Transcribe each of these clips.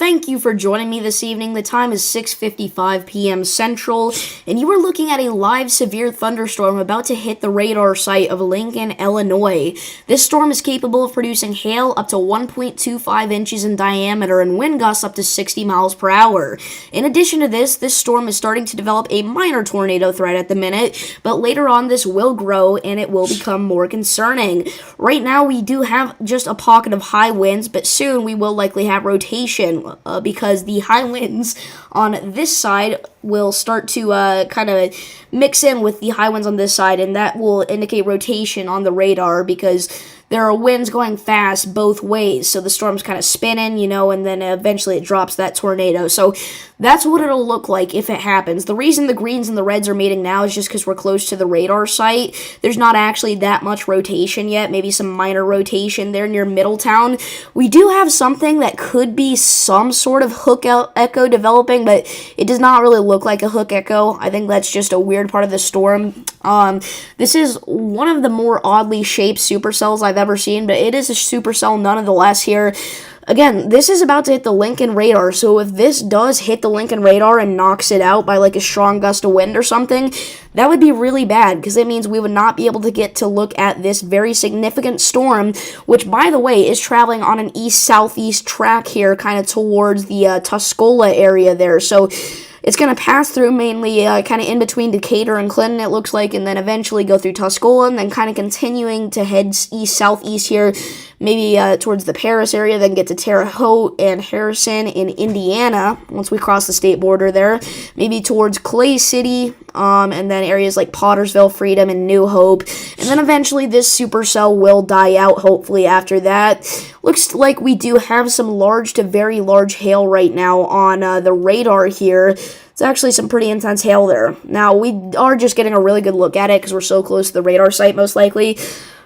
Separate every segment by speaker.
Speaker 1: Thank you for joining me this evening. The time is 6:55 p.m. Central, and you are looking at a live severe thunderstorm about to hit the radar site of Lincoln, Illinois. This storm is capable of producing hail up to 1.25 inches in diameter and wind gusts up to 60 miles per hour. In addition to this storm is starting to develop a minor tornado threat at the minute, but later on this will grow and it will become more concerning. Right now we do have just a pocket of high winds, but soon we will likely have rotation. Because the high winds on this side will start to kind of mix in with the high winds on this side, and that will indicate rotation on the radar because there are winds going fast both ways, so the storm's kind of spinning, and then eventually it drops that tornado. So that's what it'll look like if it happens. The reason the greens and the reds are meeting now is just because we're close to the radar site. There's not actually that much rotation yet, maybe some minor rotation there near Middletown. We do have something that could be some sort of hook echo developing, but it does not really look like a hook echo. I think that's just a weird part of the storm. This is one of the more oddly shaped supercells I've ever seen, but it is a supercell nonetheless here. Again, this is about to hit the Lincoln radar, so if this does hit the Lincoln radar and knocks it out by like a strong gust of wind or something, that would be really bad because it means we would not be able to get to look at this very significant storm, which, by the way, is traveling on an east-southeast track here, kind of towards the Tuscola area there. So it's going to pass through mainly kind of in between Decatur and Clinton, it looks like, and then eventually go through Tuscola, and then kind of continuing to head east-southeast here, maybe towards the Paris area, then get to Terre Haute and Harrison in Indiana, once we cross the state border there, maybe towards Clay City, and then areas like Pottersville, Freedom, and New Hope, and then eventually this supercell will die out, hopefully, after that. Looks like we do have some large to very large hail right now on the radar here. It's actually some pretty intense hail there. Now, we are just getting a really good look at it because we're so close to the radar site, most likely.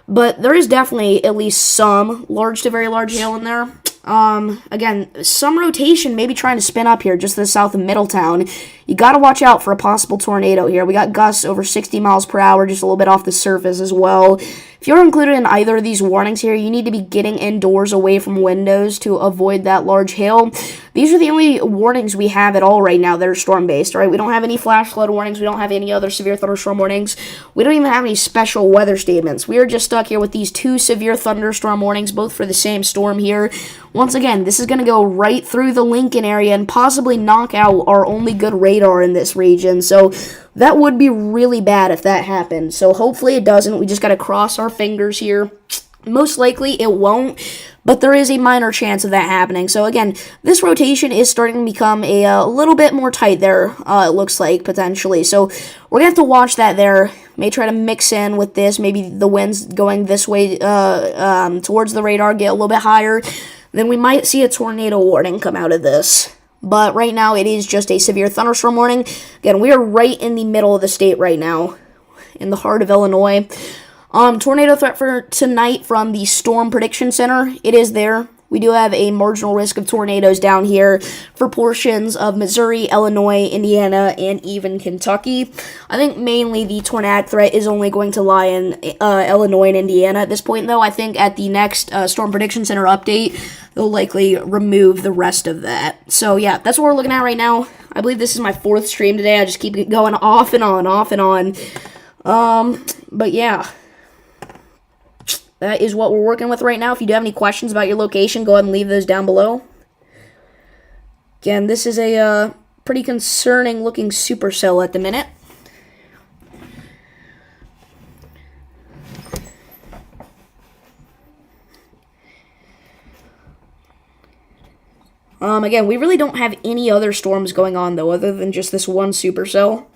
Speaker 1: But there is definitely at least some large to very large hail in there. Again, some rotation maybe trying to spin up here just to the south of Middletown. You got to watch out for a possible tornado here. We got gusts over 60 miles per hour, just a little bit off the surface as well. If you're included in either of these warnings here, you need to be getting indoors away from windows to avoid that large hail. These are the only warnings we have at all right now that are storm-based, right? We don't have any flash flood warnings. We don't have any other severe thunderstorm warnings. We don't even have any special weather statements. We are just stuck here with these two severe thunderstorm warnings, both for the same storm here. Once again, this is going to go right through the Lincoln area and possibly knock out our only good radar in this region. So that would be really bad if that happened. So hopefully it doesn't. We just got to cross our fingers here. Most likely it won't, but there is a minor chance of that happening. So again, this rotation is starting to become a little bit more tight there, it looks like, potentially. So we're going to have to watch that there. May try to mix in with this. Maybe the wind's going this way towards the radar, get a little bit higher. Then we might see a tornado warning come out of this. But right now, it is just a severe thunderstorm warning. Again, we are right in the middle of the state right now, in the heart of Illinois. Tornado threat for tonight from the Storm Prediction Center. It is there. We do have a marginal risk of tornadoes down here for portions of Missouri, Illinois, Indiana, and even Kentucky. I think mainly the tornadic threat is only going to lie in Illinois and Indiana at this point, though. I think at the next Storm Prediction Center update, they'll likely remove the rest of that. So, yeah, that's what we're looking at right now. I believe this is my fourth stream today. I just keep it going off and on, off and on. But, yeah. That is what we're working with right now. If you do have any questions about your location, go ahead and leave those down below. Again, this is a pretty concerning looking supercell at the minute. Again, we really don't have any other storms going on, though, other than just this one supercell.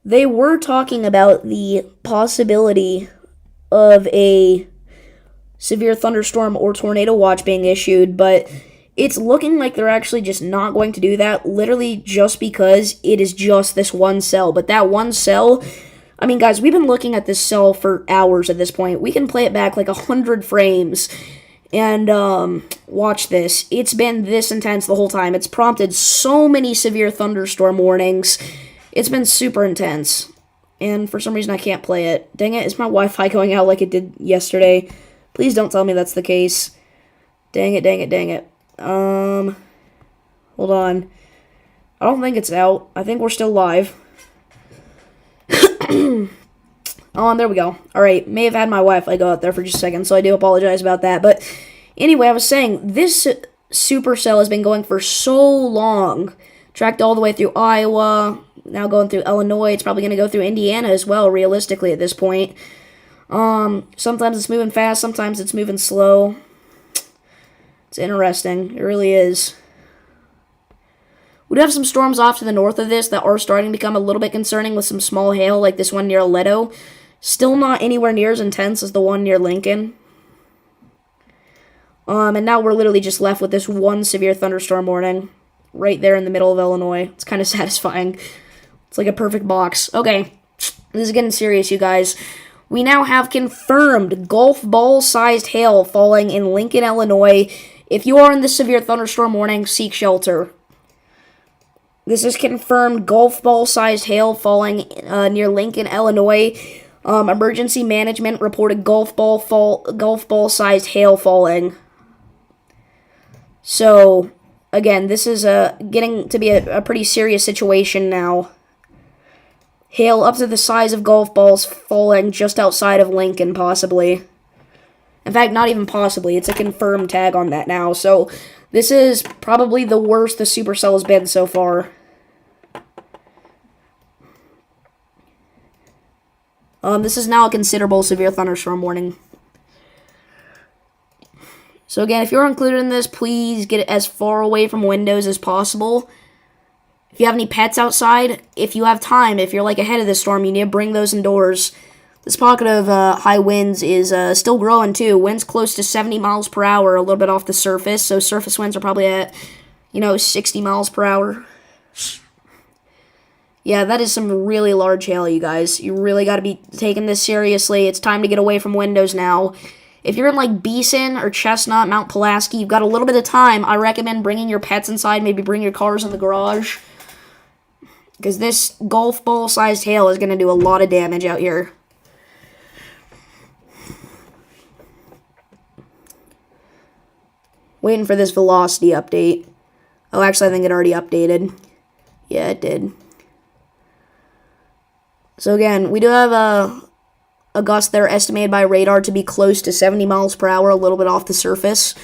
Speaker 1: They were talking about the possibility of a severe thunderstorm or tornado watch being issued, but it's looking like they're actually just not going to do that, literally just because it is just this one cell. But that one cell, I mean, guys, we've been looking at this cell for hours at this point. We can play it back like 100 frames and watch this. It's been this intense the whole time. It's prompted so many severe thunderstorm warnings. It's been super intense, and for some reason I can't play it. Dang it, is my Wi-Fi going out like it did yesterday? Please don't tell me that's the case. Dang it, dang it, dang it. Hold on. I don't think it's out. I think we're still live. Oh, there we go. Alright, may have had my Wi-Fi go out there for just a second, so I do apologize about that. But anyway, I was saying, this Supercell has been going for so long. Tracked all the way through Iowa, now going through Illinois. It's probably going to go through Indiana as well, realistically, at this point. Sometimes it's moving fast, sometimes it's moving slow. It's interesting. It really is. We do have some storms off to the north of this that are starting to become a little bit concerning with some small hail, like this one near Leto. Still not anywhere near as intense as the one near Lincoln. And now we're literally just left with this one severe thunderstorm warning right there in the middle of Illinois. It's kind of satisfying. It's like a perfect box. Okay, this is getting serious, you guys. We now have confirmed golf ball-sized hail falling in Lincoln, Illinois. If you are in this severe thunderstorm warning, seek shelter. This is confirmed golf ball-sized hail falling near Lincoln, Illinois. Emergency management reported golf ball-sized hail falling. So, again, this is getting to be a pretty serious situation now. Hail up to the size of golf balls falling just outside of Lincoln, possibly. In fact, not even possibly. It's a confirmed tag on that now. So, this is probably the worst the Supercell has been so far. This is now a considerable severe thunderstorm warning. So again, if you're included in this, please get as far away from windows as possible. If you have any pets outside, if you have time, if you're like ahead of the storm, you need to bring those indoors. This pocket of high winds is still growing too. Winds close to 70 miles per hour, a little bit off the surface. So surface winds are probably at, 60 miles per hour. Yeah, that is some really large hail, you guys. You really got to be taking this seriously. It's time to get away from windows now. If you're in, like, Beeson or Chestnut, Mount Pulaski, you've got a little bit of time. I recommend bringing your pets inside. Maybe bring your cars in the garage. Because this golf ball-sized hail is going to do a lot of damage out here. Waiting for this velocity update. Oh, actually, I think it already updated. Yeah, it did. So again, we do have a gust there estimated by radar to be close to 70 miles per hour, a little bit off the surface.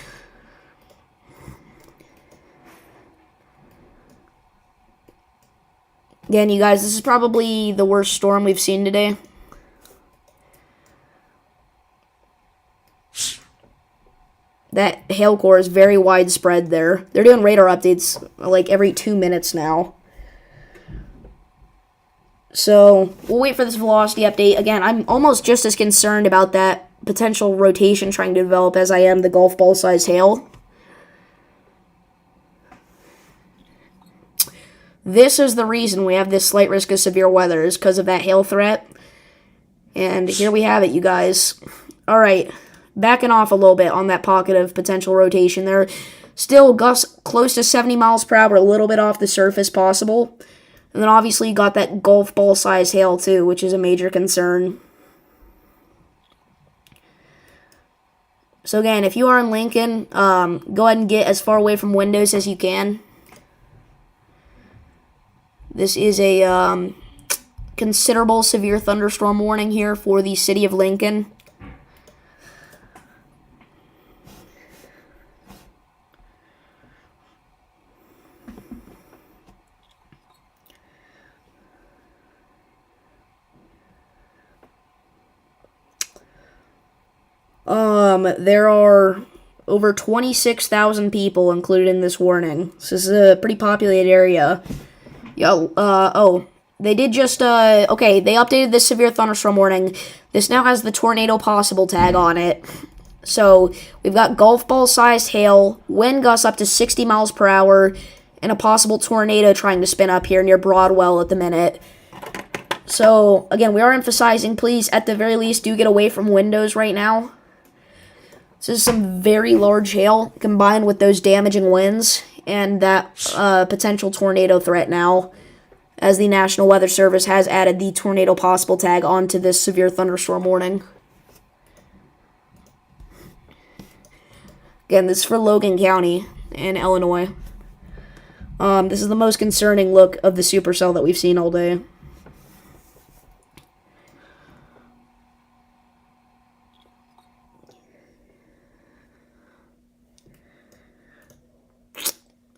Speaker 1: Again, you guys, this is probably the worst storm we've seen today. That hail core is very widespread there. They're doing radar updates like every 2 minutes now. So, we'll wait for this velocity update. Again, I'm almost just as concerned about that potential rotation trying to develop as I am the golf ball-sized hail. This is the reason we have this slight risk of severe weather, is because of that hail threat. And here we have it, you guys. Alright, backing off a little bit on that pocket of potential rotation there. Still, gusts close to 70 miles per hour, a little bit off the surface possible. And then obviously you got that golf ball-sized hail too, which is a major concern. So again, if you are in Lincoln, go ahead and get as far away from windows as you can. This is a considerable severe thunderstorm warning here for the city of Lincoln. There are over 26,000 people included in this warning. So this is a pretty populated area. They did just, okay, they updated this severe thunderstorm warning. This now has the tornado possible tag on it. So, we've got golf ball-sized hail, wind gusts up to 60 miles per hour, and a possible tornado trying to spin up here near Broadwell at the minute. So, again, we are emphasizing, please, at the very least, do get away from windows right now. This is some very large hail combined with those damaging winds and that potential tornado threat now, as the National Weather Service has added the tornado possible tag onto this severe thunderstorm warning. Again, this is for Logan County in Illinois. This is the most concerning look of the supercell that we've seen all day.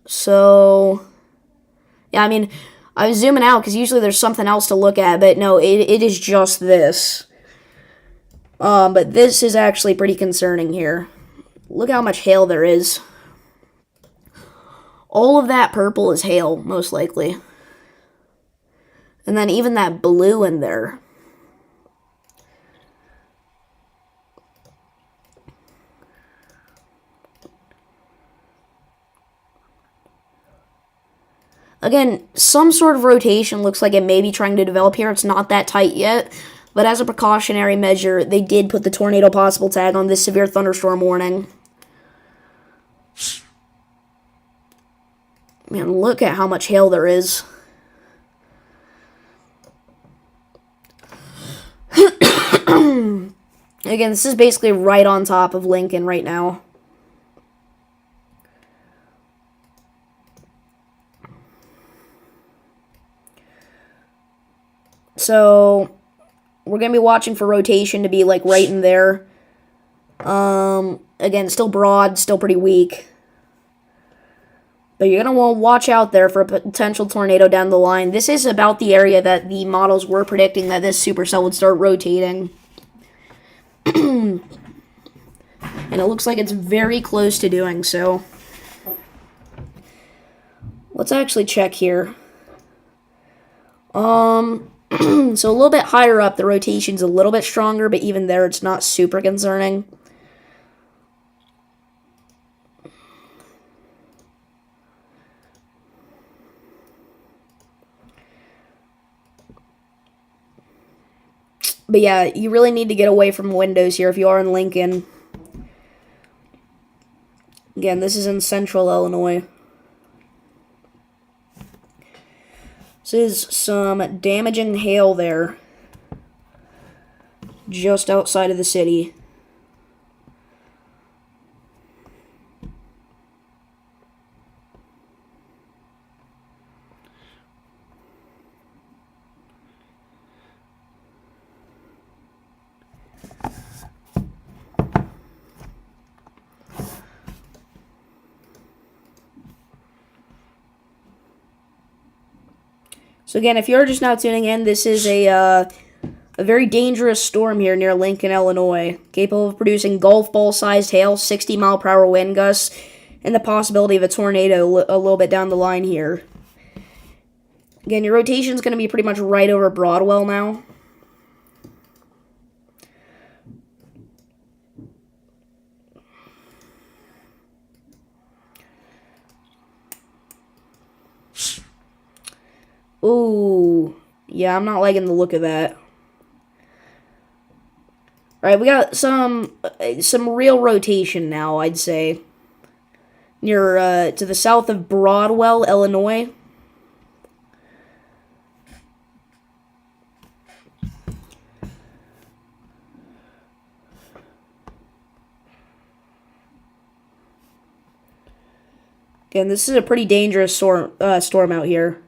Speaker 1: So, yeah, I mean, I was zooming out because usually there's something else to look at, but no, it is just this. But this is actually pretty concerning here. Look how much hail there is. All of that purple is hail, most likely. And then even that blue in there. Again, some sort of rotation looks like it may be trying to develop here. It's not that tight yet. But as a precautionary measure, they did put the tornado possible tag on this severe thunderstorm warning. Man, look at how much hail there is. Again, this is basically right on top of Lincoln right now. So, we're going to be watching for rotation to be, like, right in there. Again, still broad, still pretty weak. But you're going to want to watch out there for a potential tornado down the line. This is about the area that the models were predicting that this supercell would start rotating. And it looks like it's very close to doing so. Let's actually check here. So a little bit higher up, the rotation's a little bit stronger, but even there, it's not super concerning. But yeah, you really need to get away from windows here if you are in Lincoln. Again, this is in central Illinois. This is some damaging hail there. Just outside of the city. So again, if you're just now tuning in, this is a very dangerous storm here near Lincoln, Illinois, capable of producing golf ball-sized hail, 60-mile-per-hour wind gusts, and the possibility of a tornado a little bit down the line here. Again, your rotation is going to be pretty much right over Broadwell now. Ooh, yeah, I'm not liking the look of that. Alright, we got some real rotation now, I'd say. Near, to the south of Broadwell, Illinois. Again, this is a pretty dangerous storm out here.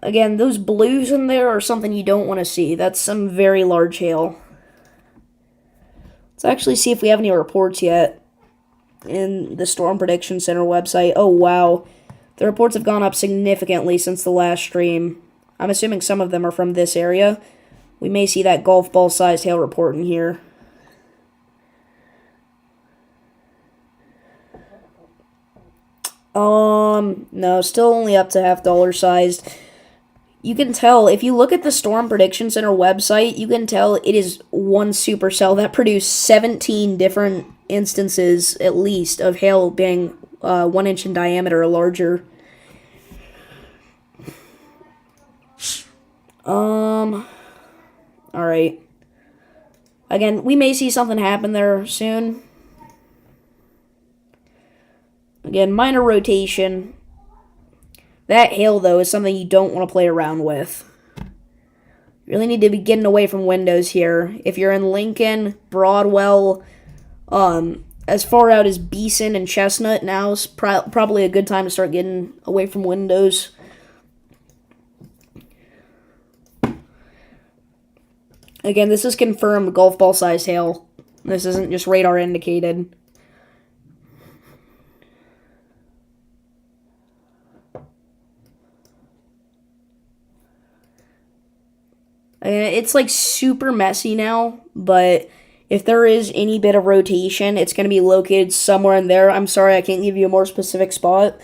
Speaker 1: Again, those blues in there are something you don't want to see. That's some very large hail. Let's actually see if we have any reports yet in the Storm Prediction Center website. Oh, wow. The reports have gone up significantly since the last stream. I'm assuming some of them are from this area. We may see that golf ball-sized hail report in here. No, still only up to $half sized. You can tell, if you look at the Storm Prediction Center website, you can tell it is one supercell that produced 17 different instances, at least, of hail being 1 inch in diameter or larger. Alright. Again, we may see something happen there soon. Again, minor rotation. That hail, though, is something you don't want to play around with. You really need to be getting away from windows here. If you're in Lincoln, Broadwell, as far out as Beeson and Chestnut, now is probably a good time to start getting away from windows. Again, this is confirmed golf ball size hail. This isn't just radar indicated. It's like super messy now, but if there is any bit of rotation, it's going to be located somewhere in there. I'm sorry, I can't give you a more specific spot.